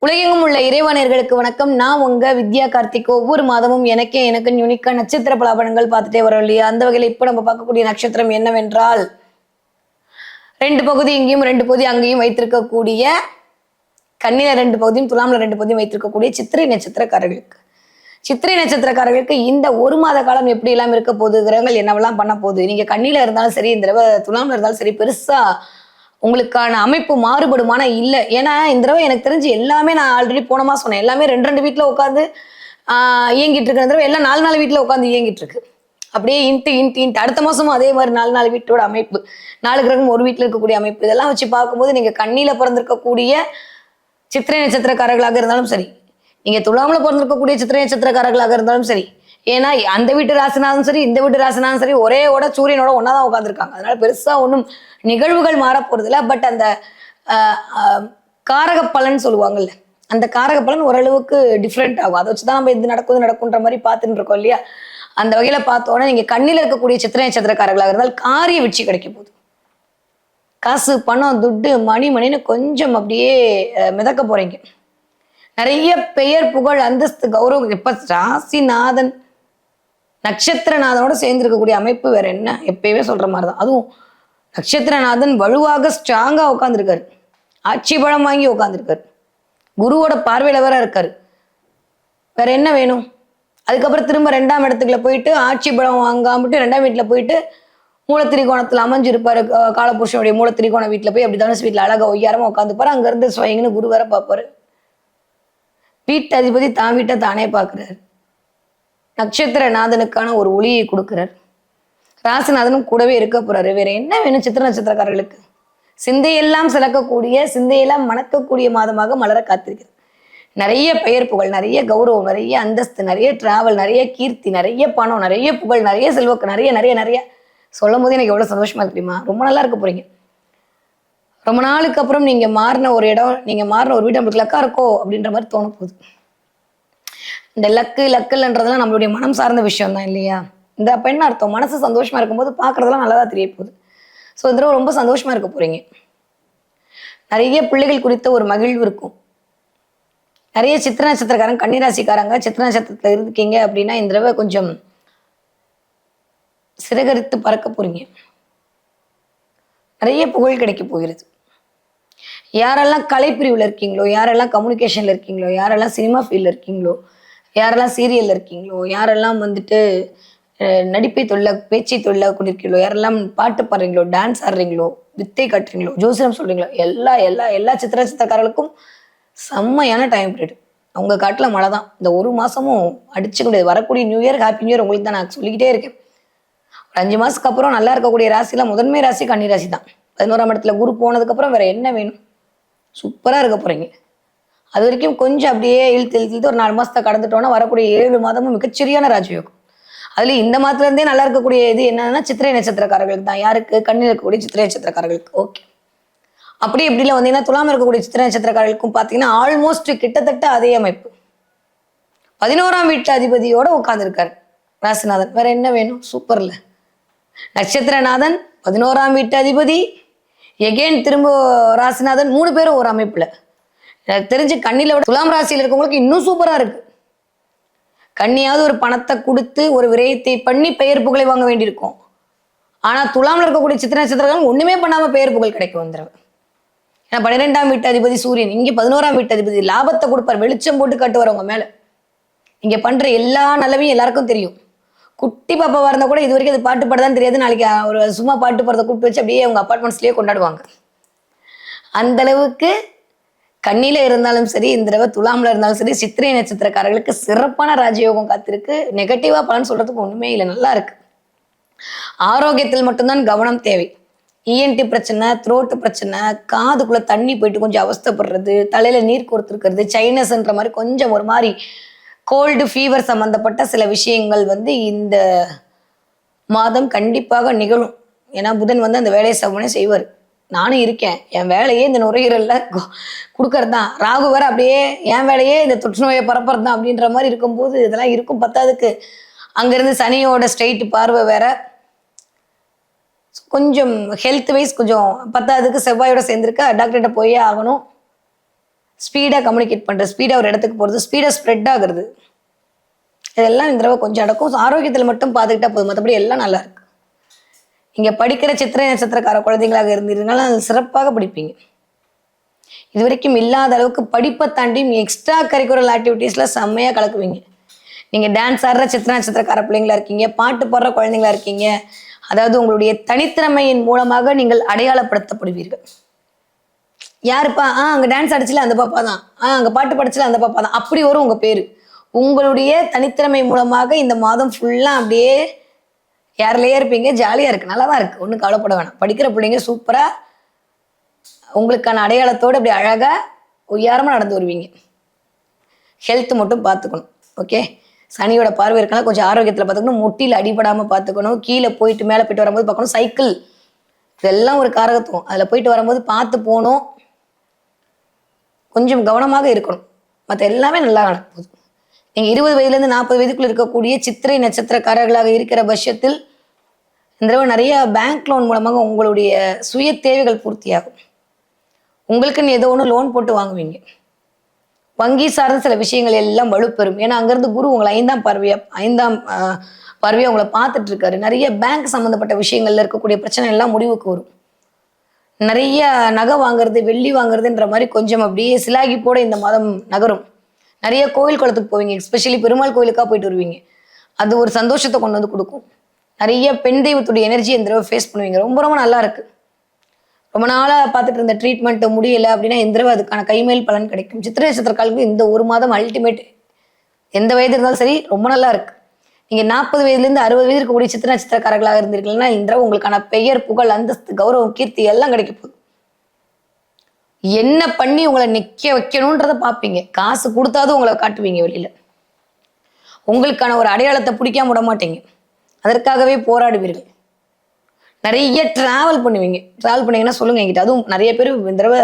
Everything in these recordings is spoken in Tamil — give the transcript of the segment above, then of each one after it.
உலகெங்கும் உள்ள இறைவானியர்களுக்கு வணக்கம். நான் உங்க வித்யா கார்த்திக். ஒவ்வொரு மாதமும் எனக்கு யூனிக்கா நட்சத்திர பலாபலன்கள் பார்த்துட்டே வரோம் இல்லையா? அந்த வகையில் இப்ப நம்ம பார்க்கக்கூடிய நட்சத்திரம் என்னவென்றால், 2 பகுதி இங்கேயும் 2 பகுதி அங்கேயும் வைத்திருக்கக்கூடிய, கன்னியில 2 பகுதியும் துலாம்ல 2 பகுதியும் வைத்திருக்கக்கூடிய சித்திரை நட்சத்திரக்காரர்களுக்கு சித்திரை நட்சத்திரக்காரர்களுக்கு இந்த ஒரு மாத காலம் எப்படி எல்லாம் இருக்க போகுது, கிரகங்கள் என்னவெல்லாம் பண்ண போகுது, நீங்க கன்னியில இருந்தாலும் சரி, இந்த தடவை துலாம்ல இருந்தாலும் சரி, பெருசா உங்களுக்கான அமைப்பு மாறுபடுமான இல்ல. ஏன்னா இந்த தடவை எனக்கு தெரிஞ்சு எல்லாமே நான் ஆல்ரெடி போன மாசம் சொன்னேன். எல்லாமே 2 வீட்டுல உட்காந்து இயங்கிட்டு இருக்கிற தடவை எல்லாம் 4 வீட்டுல உட்காந்து இயங்கிட்டு இருக்கு. அப்படியே இன்ட்டு அடுத்த மாசமும் அதே மாதிரி 4 வீட்டோட அமைப்பு, 4 கிரகம் ஒரு வீட்டுல இருக்கக்கூடிய அமைப்பு, இதெல்லாம் வச்சு பார்க்கும்போது நீங்க கன்னியில பிறந்திருக்கக்கூடிய சித்திரை நட்சத்திரக்காரர்களாக இருந்தாலும் சரி, நீங்க துலாம்ல பிறந்திருக்கக்கூடிய சித்திரை நட்சத்திரக்காரர்களாக இருந்தாலும் சரி, ஏன்னா அந்த வீட்டு ராசினாலும் சரி, இந்த வீட்டு ராசினாலும் சரி, ஒரே சூரியனோட ஒன்னாதான் உட்காந்துருக்காங்க. அதனால பெருசா ஒன்றும் நிகழ்வுகள் மாற போறது இல்லை. பட் அந்த காரக பலன் சொல்லுவாங்கல்ல, அந்த காரக பலன் ஓரளவுக்கு டிஃப்ரெண்ட் ஆகும். அதை வச்சுதான் நம்ம இது நடக்குன்ற மாதிரி பார்த்துட்டு இருக்கோம் இல்லையா? அந்த வகையில பார்த்தோன்னா நீங்க கண்ணில இருக்கக்கூடிய சித்திரை நட்சத்திரக்காரர்களாக இருந்தால் காரிய வெற்றி கிடைக்க போகுது. காசு, பணம், துட்டு, மணின்னு கொஞ்சம் அப்படியே மிதக்க போறீங்க. நிறைய பெயர், புகழ், அந்தஸ்து, கௌரவம். எப்ப ராசிநாதன் நட்சத்திரநாதனோட சேர்ந்து இருக்கக்கூடிய அமைப்பு வேற என்ன? எப்பயுமே சொல்ற மாதிரிதான். அதுவும் நட்சத்திரநாதன் வலுவாக ஸ்ட்ராங்கா உட்காந்துருக்காரு, ஆட்சி பலம் வாங்கி உட்காந்துருக்காரு, குருவோட பார்வையில வேற இருக்காரு. வேற என்ன வேணும்? அதுக்கப்புறம் திரும்ப 2ஆம் இடத்துக்குள்ள போயிட்டு ஆட்சி பலம் வாங்காமட்டு 2ஆம் வீட்டுல போயிட்டு மூலத்திரிகோணத்துல அமைஞ்சிருப்பாரு. காலபுருஷனுடைய மூலத்திரிகோண வீட்டுல போய் அப்படி தனுசு வீட்டுல அழகா ஒய்யாரமா உட்காந்துப்பாரு. அங்க இருந்து ஸ்வயங்கன்னு குரு வேற பார்ப்பாரு. வீட்டு அதிபதி தான் வீட்டை தானே பார்க்கிறார். நட்சத்திரநாதனுக்கான ஒரு ஒளியை கொடுக்கிறார். ராசிநாதனும் கூடவே இருக்க போறாரு. வேற என்ன வேணும் சித்திர நட்சத்திரக்காரர்களுக்கு? சிந்தையெல்லாம் சிலக்கக்கூடிய, சிந்தையெல்லாம் மணக்கக்கூடிய மாதமாக மலர காத்திருக்கிறது. நிறைய பெயர் புகழ், நிறைய கௌரவம், நிறைய அந்தஸ்து, நிறைய டிராவல், நிறைய கீர்த்தி, நிறைய பணம், நிறைய புகழ், நிறைய செல்வக்கு, நிறைய நிறைய நிறைய சொல்லும் போது எனக்கு எவ்வளவு சந்தோஷமா இருக்கு தெரியுமா? ரொம்ப நல்லா இருக்க போறீங்க. ரொம்ப நாளுக்கு அப்புறம் நீங்க மாறின ஒரு இடம், நீங்க மாறின ஒரு வீடு நம்மளுக்கு லக்கா இருக்கோ அப்படின்ற மாதிரி தோண போகுது. இந்த லக்குன்றதெல்லாம் நம்மளுடைய மனம் சார்ந்த விஷயம் தான் இல்லையா? இந்த அப்ப என்ன அர்த்தம்? மனசு சந்தோஷமா இருக்கும்போது பாக்குறதெல்லாம் நல்லதா தெரிய போகுது. ஸோ இந்த ரொம்ப சந்தோஷமா இருக்க போறீங்க. நிறைய பிள்ளைகள் குறித்த ஒரு மகிழ்வு இருக்கும். நிறைய சித்திர நட்சத்திரக்காரங்க, கன்னிராசிக்காரங்க சித்திர நட்சத்திரத்துல இருக்கீங்க அப்படின்னா இந்த தடவை கொஞ்சம் சிறகரித்து பறக்க போறீங்க. நிறைய புகழ் கிடைக்க போகிறது. யாரெல்லாம் கலைப்பிரிவுல இருக்கீங்களோ, யாரெல்லாம் கம்யூனிகேஷன்ல இருக்கீங்களோ, யாரெல்லாம் சினிமா ஃபீல்ட்ல இருக்கீங்களோ, யாரெல்லாம் சீரியல்ல இருக்கீங்களோ, யாரெல்லாம் வந்துட்டு நடிப்பை தொழில, பேச்சை தொழிலாக கொண்டிருக்கீங்களோ, யாரெல்லாம் பாட்டு பாடுறீங்களோ, டான்ஸ் ஆடுறீங்களோ, வித்தை காட்டுறீங்களோ, ஜோசியம் சொல்றீங்களோ, எல்லா எல்லா எல்லா சித்திரக்காரர்களுக்கும் செம்மையான டைம் பீரியட். அவங்க காட்டுல மழை தான். இந்த ஒரு மாசமும் அடிச்சுக்க முடியாது. வரக்கூடிய new year, happy new year உங்களுக்கு தான் நான் சொல்லிக்கிட்டே இருக்கேன். ஒரு 5 மாசத்துக்கு அப்புறம் நல்லா இருக்கக்கூடிய ராசியில முதன்மை ராசி கன்னிராசி தான். 11ஆம் இடத்துல குரு போனதுக்கு அப்புறம் வேற என்ன வேணும்? சூப்பரா இருக்க போறீங்க. அது வரைக்கும் கொஞ்சம் அப்படியே இழுத்து ஒரு 4 மாசத்தை கடந்துட்டோம்னா வரக்கூடிய 7 மாதமும் மிகச்சரியான ராஜயோகம். அதுல இந்த மாதத்துல இருந்தே நல்லா இருக்கக்கூடிய இது என்னன்னா சித்திரை நட்சத்திரக்காரர்களுக்கு தான். யாருக்கு? கண்ணில் இருக்கக்கூடிய சித்திரை நட்சத்திரக்காரர்களுக்கு. ஓகே. அப்படி இப்படில வந்தீங்கன்னா துலாம இருக்கக்கூடிய சித்திரை நட்சத்திரக்காரர்களுக்கும் பாத்தீங்கன்னா ஆல்மோஸ்ட் கிட்டத்தட்ட அதே அமைப்பு. 11ஆம் வீட்டு அதிபதியோட உட்கார்ந்துருக்காரு ராசிநாதன். வேற என்ன வேணும்? சூப்பர்ல. நட்சத்திரநாதன், 11ஆம் வீட்டு அதிபதி, எகெயின் திரும்ப ராசிநாதன், 3 பேரும் ஒரு அமைப்புல. எனக்கு தெரிஞ்சு கண்ணில விட துலாம் ராசியில இருக்கவங்களுக்கு இன்னும் சூப்பரா இருக்கு. கண்ணியாவது ஒரு பணத்தை கொடுத்து ஒரு விரயத்தை பண்ணி பெயர் புகழை வாங்க வேண்டியிருக்கும். ஆனா துலாம்ல இருக்கக்கூடிய சித்திர நட்சத்திரங்கள் ஒண்ணுமே பண்ணாம பெயர் புகழ் கிடைக்கும் வந்துருவேன். ஏன்னா 12ஆம் வீட்டு அதிபதி சூரியன், இங்க 11ஆம் வீட்டு அதிபதி லாபத்தை கொடுப்பார். வெளிச்சம் போட்டு காட்டுவார் மேல. இங்க பண்ற எல்லா நல்லவையும் எல்லாருக்கும் தெரியும். குட்டி பாப்பாவா இருந்தா கூட இது வரைக்கும் அது பாட்டு பாடதான் தெரியாது. நாளைக்கு ஒரு சும்மா பாட்டு பாடுறத கூப்பிட்டு வச்சு அப்படியே அவங்க அப்பார்ட்மெண்ட்ஸ்லயே கொண்டாடுவாங்க. அந்த அளவுக்கு கண்ணில இருந்தாலும் சரி, இந்த தடவை துலாம்ல இருந்தாலும் சரி, சித்திரை நட்சத்திரக்காரர்களுக்கு சிறப்பான ராஜயோகம் காத்திருக்கு. நெகட்டிவா பலன் சொல்றதுக்கு ஒண்ணுமே இல்லை, நல்லா இருக்கு. ஆரோக்கியத்தில் மட்டும்தான் கவனம் தேவை. இஎன்டி பிரச்சனை, த்ரோட்டு பிரச்சனை, காதுக்குள்ள தண்ணி போயிட்டு கொஞ்சம் அவஸ்தப்படுறது, தலையில நீர் கோர்த்துருக்கிறது, சைனஸ்ன்ற மாதிரி கொஞ்சம் ஒரு மாதிரி கோல்டு ஃபீவர் சம்பந்தப்பட்ட சில விஷயங்கள் இந்த மாதம் கண்டிப்பாக நிகழும். ஏன்னா புதன் அந்த வேலையை சவனே செய்வார். நானும் இருக்கேன். என் வேலையே இந்த நுரையீரல்ல கொடுக்கறது தான். ராகு வேற அப்படியே என் வேலையே இந்த தொற்று நோயை பரப்புறது தான் அப்படின்ற மாதிரி இருக்கும்போது இதெல்லாம் இருக்கும். பத்தாவதுக்கு அங்கிருந்து சனியோட ஸ்ட்ரெயிட் பார்வை வேற, கொஞ்சம் ஹெல்த் வைஸ் கொஞ்சம் பத்தாவதுக்கு செவ்வாயோட சேர்ந்திருக்க டாக்டர்கிட்ட போயே ஆகணும். ஸ்பீடாக கம்யூனிகேட் பண்ணுறது, ஸ்பீடாக ஒரு இடத்துக்கு போகிறது, ஸ்பீடாக ஸ்ப்ரெட் ஆகுறது, இதெல்லாம் இந்த தடவை கொஞ்சம் அடக்கும். ஆரோக்கியத்தில் மட்டும் பார்த்துக்கிட்டா போதும், மற்றபடி எல்லாம் நல்லா இருக்கு. இங்கே படிக்கிற சித்திரை நட்சத்திரக்கார குழந்தைங்களாக இருந்தீங்கனாலும் அது சிறப்பாக படிப்பீங்க. இது வரைக்கும் இல்லாத அளவுக்கு படிப்பை தாண்டியும் எக்ஸ்ட்ரா கரிக்குலர் ஆக்டிவிட்டீஸில் செம்மையாக கலக்குவீங்க. நீங்கள் டான்ஸ் ஆடுற சித்திரை நட்சத்திரக்கார பிள்ளைங்களா இருக்கீங்க, பாட்டு பாடுற குழந்தைங்களா இருக்கீங்க. அதாவது உங்களுடைய தனித்திறமையின் மூலமாக நீங்கள் அடையாளப்படுத்தப்படுவீர்கள். யாருப்பா அங்கே டான்ஸ் அடிச்சுல அந்த பாப்பா தான், அங்கே பாட்டு படிச்சுல அந்த பாப்பா தான், அப்படி வரும் உங்கள் பேர். உங்களுடைய தனித்திறமை மூலமாக இந்த மாதம் ஃபுல்லாக அப்படியே யாரிலேயே இருப்பீங்க. ஜாலியாக இருக்குது, நல்லா தான் இருக்குது, ஒன்றும் கவலைப்பட வேணாம். படிக்கிற பிள்ளைங்க சூப்பராக உங்களுக்கான அடையாளத்தோடு அப்படி அழகாக உயரமாக நடந்து வருவீங்க. ஹெல்த் மட்டும் பார்த்துக்கணும், ஓகே. சனியோட பார்வை இருக்கலாம், கொஞ்சம் ஆரோக்கியத்தில் பார்த்துக்கணும். முட்டியில் அடிபடாமல் பார்த்துக்கணும். கீழே போயிட்டு மேலே போயிட்டு வரும்போது பார்க்கணும். சைக்கிள் இதெல்லாம் ஒரு காரகத்துவம், அதில் போயிட்டு வரும்போது பார்த்து போகணும், கொஞ்சம் கவனமாக இருக்கணும். மற்ற எல்லாமே நல்லா நடக்குது. நீங்கள் 20 வயதுலேருந்து 40 வயதுக்குள்ள இருக்கக்கூடிய சித்திரை நட்சத்திரக்காரர்களாக இருக்கிற பட்சத்தில் இந்த தடவை நிறைய பேங்க் லோன் மூலமாக உங்களுடைய சுய தேவைகள் பூர்த்தியாகும். உங்களுக்குன்னு ஏதோ ஒன்று லோன் போட்டு வாங்குவீங்க. வங்கி சார்ந்த சில விஷயங்கள் எல்லாம் வலுப்பெறும். ஏன்னா அங்கேருந்து குரு உங்களை 5ஆம் பார்வையாக உங்களை பார்த்துட்டு இருக்காரு. நிறைய பேங்க் சம்மந்தப்பட்ட விஷயங்கள்ல இருக்கக்கூடிய பிரச்சனை எல்லாம் முடிவுக்கு வரும். நிறைய நகை வாங்குறது, வெள்ளி வாங்குறதுன்ற மாதிரி கொஞ்சம் அப்படியே சிலாகி போட இந்த மாதம் நகரும். நிறைய கோவில் குளத்துக்கு போவீங்க, எஸ்பெஷலி பெருமாள் கோயிலுக்காக போயிட்டு வருவீங்க. அது ஒரு சந்தோஷத்தை கொண்டு வந்து கொடுக்கும். நிறைய பெண் தெய்வத்துடைய எனர்ஜி இந்த தடவை ஃபேஸ் பண்ணுவீங்க. ரொம்ப ரொம்ப நல்லா இருக்கு. ரொம்ப நாளாக பார்த்துட்டு இருந்த ட்ரீட்மெண்ட் முடியலை அப்படின்னா இந்த தடவை அதுக்கான கைமேல் பலன் கிடைக்கும். சித்திரை நட்சத்திரக்காலுக்கு இந்த ஒரு மாதம் அல்டிமேட். எந்த வயது இருந்தாலும் சரி ரொம்ப நல்லா இருக்கு. நீங்கள் 40 வயதுலேருந்து 60 வயது இருக்கக்கூடிய சித்திரை நட்சத்திரக்காரர்களாக இருந்தீர்கள்னா இந்த தடவை உங்களுக்கான பெயர், புகழ், அந்தஸ்து, கௌரவம், கீர்த்தி எல்லாம் கிடைக்க போகுது. என்ன பண்ணி உங்களை நிற்க வைக்கணுன்றதை பார்ப்பீங்க. காசு கொடுத்தாதும் உங்களை காட்டுவீங்க வெளியில. உங்களுக்கான ஒரு அடையாளத்தை பிடிக்காம விட மாட்டீங்க. அதற்காகவே போராடுவீர்கள். நிறைய டிராவல் பண்ணுவீங்க. டிராவல் பண்ணீங்கன்னா சொல்லுங்க என்கிட்ட. அதுவும் நிறைய பேர் இந்த தடவை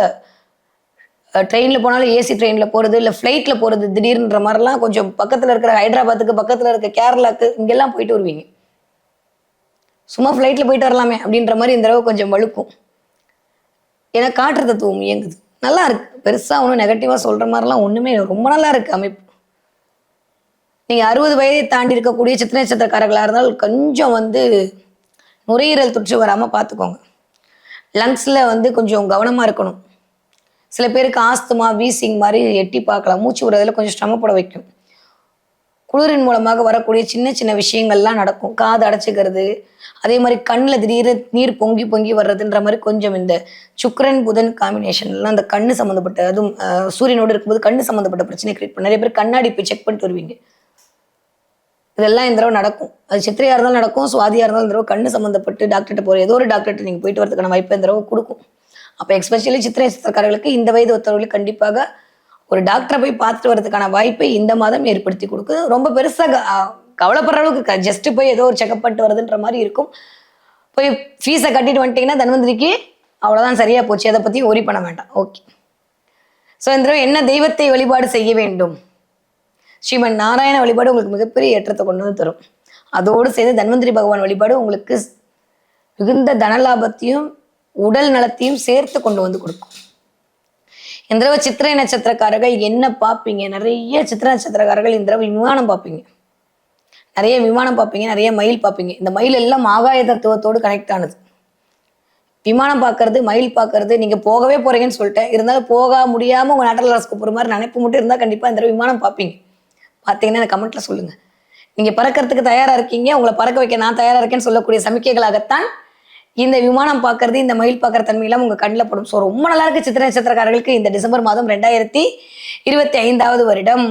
ட்ரெயினில் போனாலும் ஏசி ட்ரெயினில் போகிறது, இல்லை ஃப்ளைட்டில் போகிறது, திடீர்ன்ற மாதிரிலாம் கொஞ்சம் பக்கத்தில் இருக்கிற ஹைதராபாத்துக்கு, பக்கத்தில் இருக்க கேரளாக்கு இங்கெல்லாம் போயிட்டு வருவீங்க. சும்மா ஃப்ளைட்டில் போயிட்டு வரலாமே அப்படின்ற மாதிரி இந்த தடவை கொஞ்சம் வழுக்கும். ஏன்னா காற்று தத்துவம் இயங்குது. நல்லா இருக்கு. பெருசாக ஒன்றும் நெகட்டிவாக சொல்கிற மாதிரிலாம் ஒன்றுமே ரொம்ப நல்லா இருக்கு அமைப்பு. நீங்கள் 60 வயதை தாண்டி இருக்கக்கூடிய சித்திரை நட்சத்திரக்காரர்களாக இருந்தால் கொஞ்சம் நுரையீரல் தொற்று வராமல் பார்த்துக்கோங்க. லங்ஸில் கொஞ்சம் கவனமாக இருக்கணும். சில பேருக்கு ஆஸ்துமா, வீசிங் மாதிரி எட்டி பார்க்கலாம். மூச்சு விடுறதுல கொஞ்சம் சிரமப்பட வைக்கும். குளிரின் மூலமாக வரக்கூடிய சின்ன சின்ன விஷயங்கள்லாம் நடக்கும். காது அடைச்சிக்கிறது, அதே மாதிரி கண்ணில் திடீர்னு நீர் பொங்கி பொங்கி வர்றதுன்ற மாதிரி கொஞ்சம் இந்த சுக்கிரன் புதன் காம்பினேஷன்லாம் அந்த கண்ணு சம்மந்தப்பட்ட, அதுவும் சூரியனோடு இருக்கும்போது கண்ணு சம்மந்தப்பட்ட பிரச்சனை கிரியேட் பண்ண நிறைய பேர் கண்ணாடி போய் செக் பண்ணிட்டு வருவீங்க. இதெல்லாம் இந்த தடவை நடக்கும். அது சித்திரையாக இருந்தாலும் நடக்கும், சுவாதியாக இருந்தாலும் இந்த தடவை கண்ணு சம்மந்தப்பட்டு டாக்டர்கிட்ட போகிற ஏதோ ஒரு டாக்டர்கிட்ட நீங்கள் போயிட்டு வரதுக்கான வாய்ப்பை இந்த தடவை கொடுக்கும். அப்போ எஸ்பெஷலி சித்திரை நட்சத்திரக்காரர்களுக்கு இந்த வயது ஒருத்தவர்களுக்கு கண்டிப்பாக ஒரு டாக்டரை போய் பார்த்துட்டு வரதுக்கான வாய்ப்பை இந்த மாதம் ஏற்படுத்தி கொடுக்குது. ரொம்ப பெருசாக கவலைப்படுற அளவுக்கு ஜஸ்ட்டு போய் ஏதோ ஒரு செக்அப் பண்ணிட்டு வருதுன்ற மாதிரி இருக்கும். போய் ஃபீஸை கட்டிட்டு வந்துட்டீங்கன்னா தன்வந்திரிக்கு அவ்வளோதான், சரியாக போச்சு, அதை பற்றி ஒரி பண்ண வேண்டாம். ஓகே. ஸோ இந்த தடவை என்ன தெய்வத்தை வழிபாடு செய்ய வேண்டும்? ஸ்ரீமன் நாராயண வழிபாடு உங்களுக்கு மிகப்பெரிய ஏற்றத்தை கொண்டு வந்து தரும். அதோடு சேர்ந்து தன்வந்திரி பகவான் வழிபாடு உங்களுக்கு மிகுந்த தனலாபத்தையும் உடல் நலத்தையும் சேர்த்து கொண்டு வந்து கொடுக்கும். இந்த தடவை சித்திரை நட்சத்திரக்காரர்கள் என்ன பார்ப்பீங்க? நிறைய சித்திரை நட்சத்திரக்காரர்கள் இந்த தடவை விமானம் பார்ப்பீங்க. நிறைய விமானம் பார்ப்பீங்க, நிறைய மயில் பார்ப்பீங்க. இந்த மயில் எல்லாம் ஆகாய தத்துவத்தோடு கனெக்ட் ஆனது. விமானம் பார்க்கறது, மயில் பார்க்கறது, நீங்கள் போகவே போறீங்கன்னு சொல்லிட்டேன், இருந்தாலும் போக முடியாமல் உங்கள் நேட்டல் ராசிக்கு போகிற மாதிரி நினைப்பு மட்டும் இருந்தால் கண்டிப்பாக இந்த தடவை விமானம் பார்ப்பீங்க. பார்த்தீங்கன்னா எனக்கு கமெண்ட்ல சொல்லுங்க. நீங்கள் பறக்கிறதுக்கு தயாராக இருக்கீங்க, உங்களை பறக்க வைக்க நான் தயாராக இருக்கேன்னு சொல்லக்கூடிய சமிக்கைகளாகத்தான் இந்த விமானம் பார்க்கறது, இந்த மயில் பார்க்குற தன்மையெல்லாம் உங்கள் கண்ணில் படும். ஸோ ரொம்ப நல்லா இருக்கு சித்திரை நட்சத்திரக்காரர்களுக்கு இந்த டிசம்பர் மாதம் 2025 வருடம்.